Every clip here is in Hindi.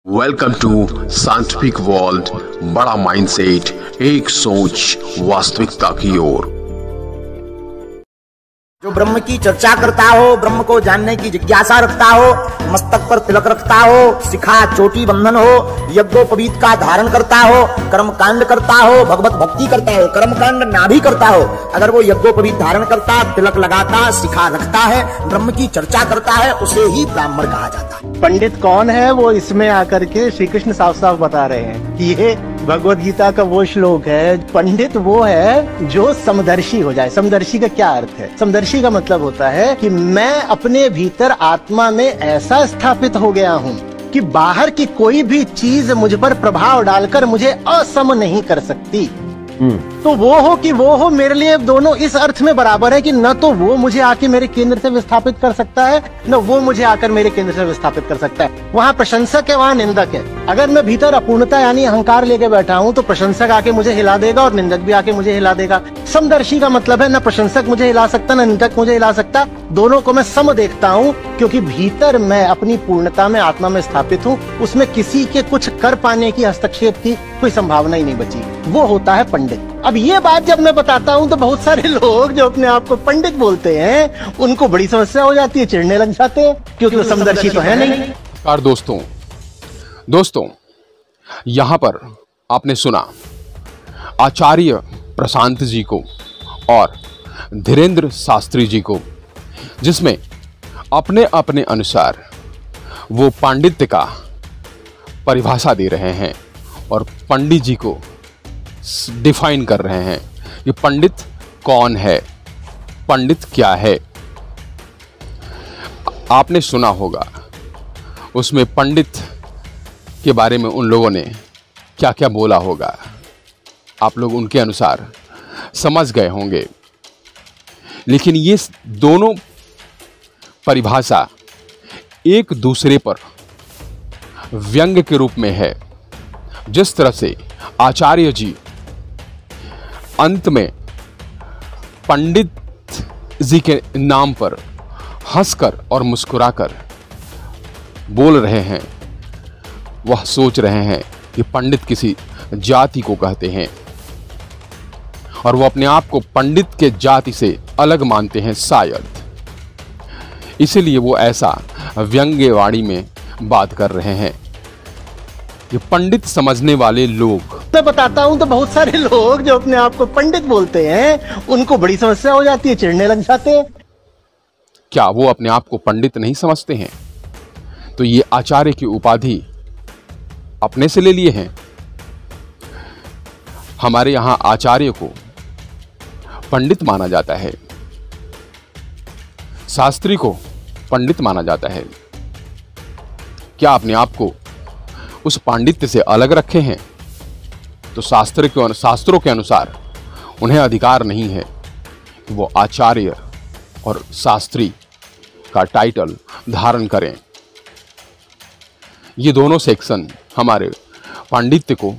Welcome to scientific world. बड़ा माइंडसेट, एक सोच वास्तविकता की ओर। जो ब्रह्म की चर्चा करता हो, ब्रह्म को जानने की जिज्ञासा रखता हो, मस्तक पर तिलक रखता हो, शिखा चोटी बंधन हो, यज्ञोपवीत का धारण करता हो, कर्मकांड करता हो, भगवत भक्ति करता हो, कर्मकांड ना भी करता हो, अगर वो यज्ञोपवीत धारण करता, तिलक लगाता, शिखा रखता है, ब्रह्म की चर्चा करता है, उसे ही ब्राह्मण कहा जाता है। पंडित कौन है वो इसमें आकर के श्री कृष्ण साफ साफ बता रहे हैं कि ये भगवत गीता का वो श्लोक है। पंडित वो है जो समदर्शी हो जाए। समदर्शी का क्या अर्थ है? समदर्शी का मतलब होता है कि मैं अपने भीतर आत्मा में ऐसा स्थापित हो गया हूँ कि बाहर की कोई भी चीज मुझ पर प्रभाव डालकर मुझे असम नहीं कर सकती। तो वो हो कि वो हो, मेरे लिए दोनों इस अर्थ में बराबर है कि न तो वो मुझे आके मेरे केंद्र से विस्थापित कर सकता है, न वो मुझे आकर मेरे केंद्र से विस्थापित कर सकता है। वहाँ प्रशंसक है, वहाँ निंदक है। अगर मैं भीतर अपूर्णता यानी अहंकार लेके बैठा हूँ तो प्रशंसक आके मुझे हिला देगा और निंदक भी आके मुझे हिला देगा। समदर्शी का मतलब है न प्रशंसक मुझे हिला सकता, न निंदक मुझे हिला सकता, दोनों को मैं सम देखता हूँ, क्योंकि भीतर मैं अपनी पूर्णता में आत्मा में स्थापित हूँ। उसमें किसी के कुछ कर पाने की, हस्तक्षेप की कोई संभावना ही नहीं बची। वो होता है पंडित। अब ये बात जब मैं बताता हूँ तो बहुत सारे लोग जो अपने आप को पंडित बोलते हैं उनको बड़ी समस्या हो जाती है, चिढ़ने लग जाते हैं, क्योंकि वो समदर्शी तो है नहीं। नमस्कार दोस्तों, यहाँ पर आपने सुना आचार्य प्रशांत जी को और धीरेन्द्र शास्त्री जी को, जिसमें अपने अपने अनुसार वो पांडित्य का परिभाषा दे रहे हैं और पंडित जी को डिफाइन कर रहे हैं कि पंडित कौन है, पंडित क्या है। आपने सुना होगा उसमें पंडित के बारे में उन लोगों ने क्या क्या बोला होगा, आप लोग उनके अनुसार समझ गए होंगे। लेकिन ये दोनों परिभाषा एक दूसरे पर व्यंग्य के रूप में है। जिस तरह से आचार्य जी अंत में पंडित जी के नाम पर हंसकर और मुस्कुराकर बोल रहे हैं, वह सोच रहे हैं कि पंडित किसी जाति को कहते हैं और वो अपने आप को पंडित के जाति से अलग मानते हैं शायद, इसीलिए वो ऐसा व्यंग्यवाणी में बात कर रहे हैं। ये पंडित समझने वाले लोग मैं बताता हूँ तो बहुत सारे लोग जो अपने आप को पंडित बोलते हैं उनको बड़ी समस्या हो जाती है, चिढ़ने लग जाते हैं। क्या वो अपने आप को पंडित नहीं समझते हैं? तो ये आचार्य की उपाधि अपने से ले लिए हैं। हमारे यहां आचार्य को पंडित माना जाता है, शास्त्री को पंडित माना जाता है। क्या अपने आप को उस पांडित्य से अलग रखे हैं? तो शास्त्रों के अनुसार उन्हें अधिकार नहीं है कि वो आचार्य और शास्त्री का टाइटल धारण करें। ये दोनों सेक्शन हमारे पांडित्य को,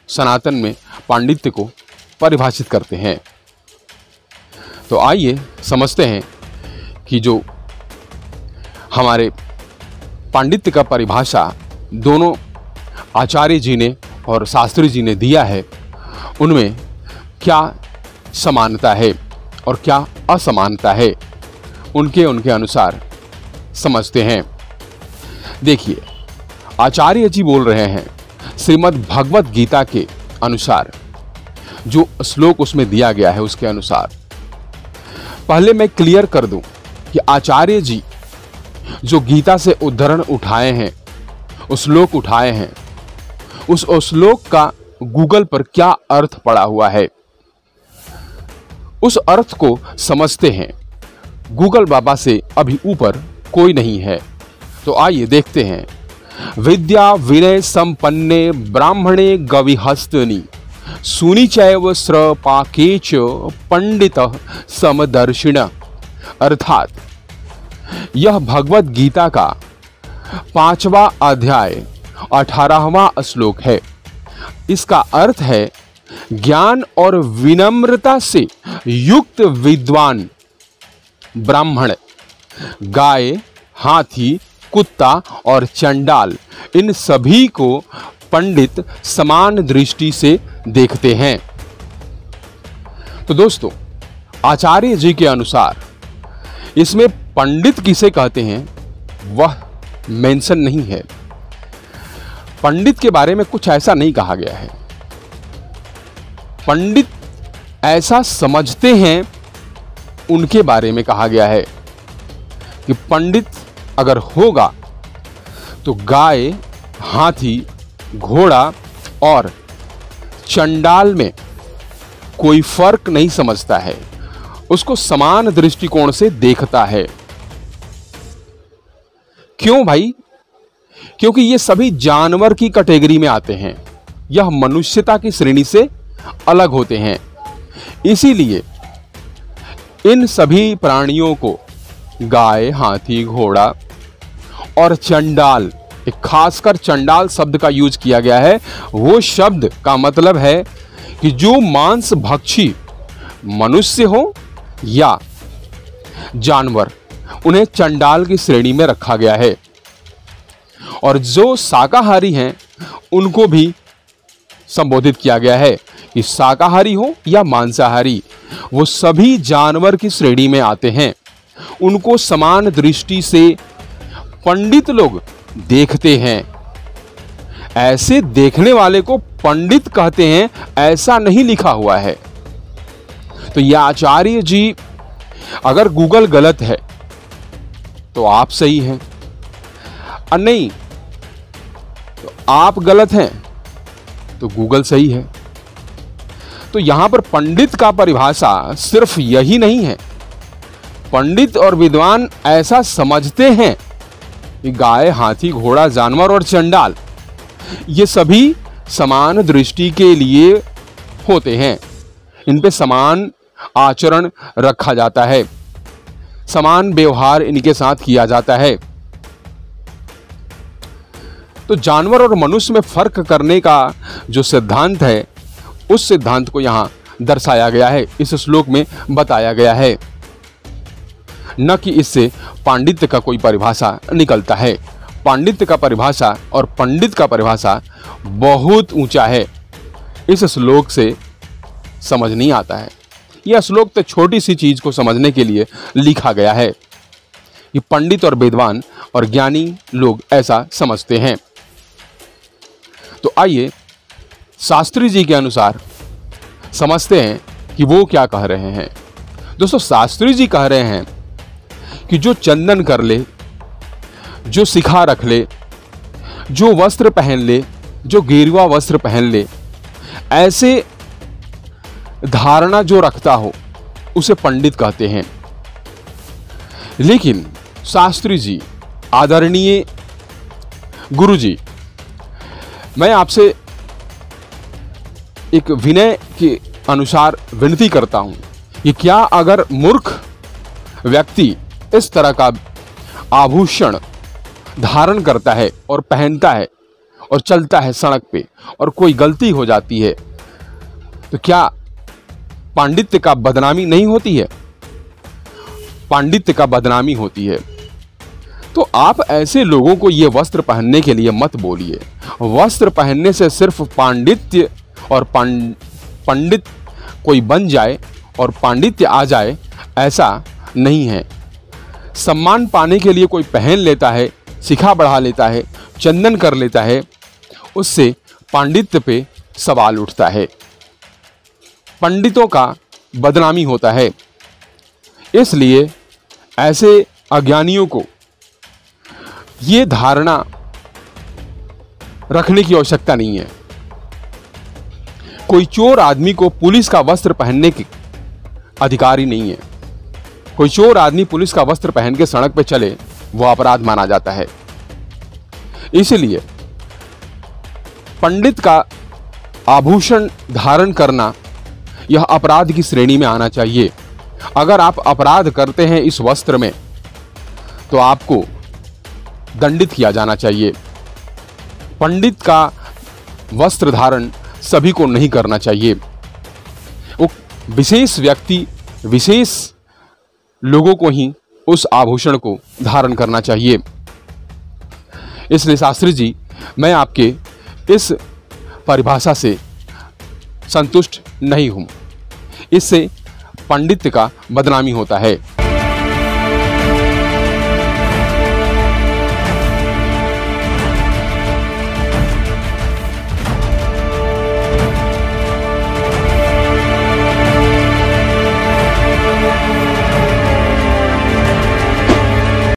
सनातन में पांडित्य को परिभाषित करते हैं। तो आइए समझते हैं कि जो हमारे पांडित्य का परिभाषा दोनों आचार्य जी ने और शास्त्री जी ने दिया है, उनमें क्या समानता है और क्या असमानता है, उनके अनुसार समझते हैं। देखिए, आचार्य जी बोल रहे हैं श्रीमद् भगवत गीता के अनुसार, जो श्लोक उसमें दिया गया है उसके अनुसार। पहले मैं क्लियर कर दूं कि आचार्य जी जो गीता से उद्धरण उठाए हैं, उस श्लोक उठाए हैं, उस श्लोक का गूगल पर क्या अर्थ पड़ा हुआ है, उस अर्थ को समझते हैं। गूगल बाबा से अभी ऊपर कोई नहीं है। तो आइए देखते हैं। विद्या विनय संपन्ने ब्राह्मणे गविहस्तनि सुनि चैव स्रपाकेच पंडितः समदर्शिन। अर्थात यह भगवत गीता का 5वां अध्याय 18वां श्लोक है। इसका अर्थ है ज्ञान और विनम्रता से युक्त विद्वान ब्राह्मण गाय, हाथी, कुत्ता और चंडाल, इन सभी को पंडित समान दृष्टि से देखते हैं। तो दोस्तों, आचार्य जी के अनुसार इसमें पंडित किसे कहते हैं वह मेंशन नहीं है। पंडित के बारे में कुछ ऐसा नहीं कहा गया है। पंडित ऐसा समझते हैं उनके बारे में कहा गया है कि पंडित अगर होगा तो गाय, हाथी, घोड़ा और चंडाल में कोई फर्क नहीं समझता है, उसको समान दृष्टिकोण से देखता है। क्यों भाई? क्योंकि ये सभी जानवर की कैटेगरी में आते हैं, यह मनुष्यता की श्रेणी से अलग होते हैं। इसीलिए इन सभी प्राणियों को गाय, हाथी, घोड़ा और चंडाल, एक खासकर चंडाल शब्द का यूज किया गया है। वो शब्द का मतलब है कि जो मांस भक्षी मनुष्य हो या जानवर, उन्हें चंडाल की श्रेणी में रखा गया है। और जो शाकाहारी हैं उनको भी संबोधित किया गया है कि शाकाहारी हो या मांसाहारी, वो सभी जानवर की श्रेणी में आते हैं। उनको समान दृष्टि से पंडित लोग देखते हैं। ऐसे देखने वाले को पंडित कहते हैं, ऐसा नहीं लिखा हुआ है। तो यह आचार्य जी, अगर गूगल गलत है तो आप सही हैं, और नहीं तो आप गलत हैं तो गूगल सही है। तो यहां पर पंडित का परिभाषा सिर्फ यही नहीं है। पंडित और विद्वान ऐसा समझते हैं कि गाय, हाथी, घोड़ा, जानवर और चंडाल ये सभी समान दृष्टि के लिए होते हैं। इन पे समान आचरण रखा जाता है, समान व्यवहार इनके साथ किया जाता है। तो जानवर और मनुष्य में फर्क करने का जो सिद्धांत है, उस सिद्धांत को यहां दर्शाया गया है, इस श्लोक में बताया गया है, न कि इससे पांडित्य का कोई परिभाषा निकलता है। पांडित्य का परिभाषा और पंडित का परिभाषा बहुत ऊंचा है, इस श्लोक से समझ नहीं आता है। यह श्लोक तो छोटी सी चीज को समझने के लिए लिखा गया है कि पंडित और विद्वान और ज्ञानी लोग ऐसा समझते हैं। तो आइए शास्त्री जी के अनुसार समझते हैं कि वो क्या कह रहे हैं। दोस्तों, शास्त्री जी कह रहे हैं कि जो चंदन कर ले, जो शिखा रख ले, जो वस्त्र पहन ले, जो गेरुआ वस्त्र पहन ले, ऐसे धारणा जो रखता हो उसे पंडित कहते हैं। लेकिन शास्त्री जी, आदरणीय गुरु जी, मैं आपसे एक विनय के अनुसार विनती करता हूं कि क्या अगर मूर्ख व्यक्ति इस तरह का आभूषण धारण करता है और पहनता है और चलता है सड़क पे और कोई गलती हो जाती है, तो क्या पांडित्य का बदनामी नहीं होती है? पांडित्य का बदनामी होती है। तो आप ऐसे लोगों को ये वस्त्र पहनने के लिए मत बोलिए। वस्त्र पहनने से सिर्फ पांडित्य और पंडित कोई बन जाए और पांडित्य आ जाए, ऐसा नहीं है। सम्मान पाने के लिए कोई पहन लेता है, शिखा बढ़ा लेता है, चंदन कर लेता है, उससे पांडित्य पे सवाल उठता है, पंडितों का बदनामी होता है। इसलिए ऐसे अज्ञानियों को ये धारणा रखने की आवश्यकता नहीं है। कोई चोर आदमी को पुलिस का वस्त्र पहनने की अधिकारी नहीं है। कोई चोर आदमी पुलिस का वस्त्र पहन के सड़क पे चले, वो अपराध माना जाता है। इसलिए पंडित का आभूषण धारण करना यह अपराध की श्रेणी में आना चाहिए। अगर आप अपराध करते हैं इस वस्त्र में, तो आपको दंडित किया जाना चाहिए। पंडित का वस्त्र धारण सभी को नहीं करना चाहिए। वो विशेष व्यक्ति, विशेष लोगों को ही उस आभूषण को धारण करना चाहिए। इसलिए शास्त्री जी, मैं आपके इस परिभाषा से संतुष्ट नहीं हूँ। इससे पंडित का बदनामी होता है।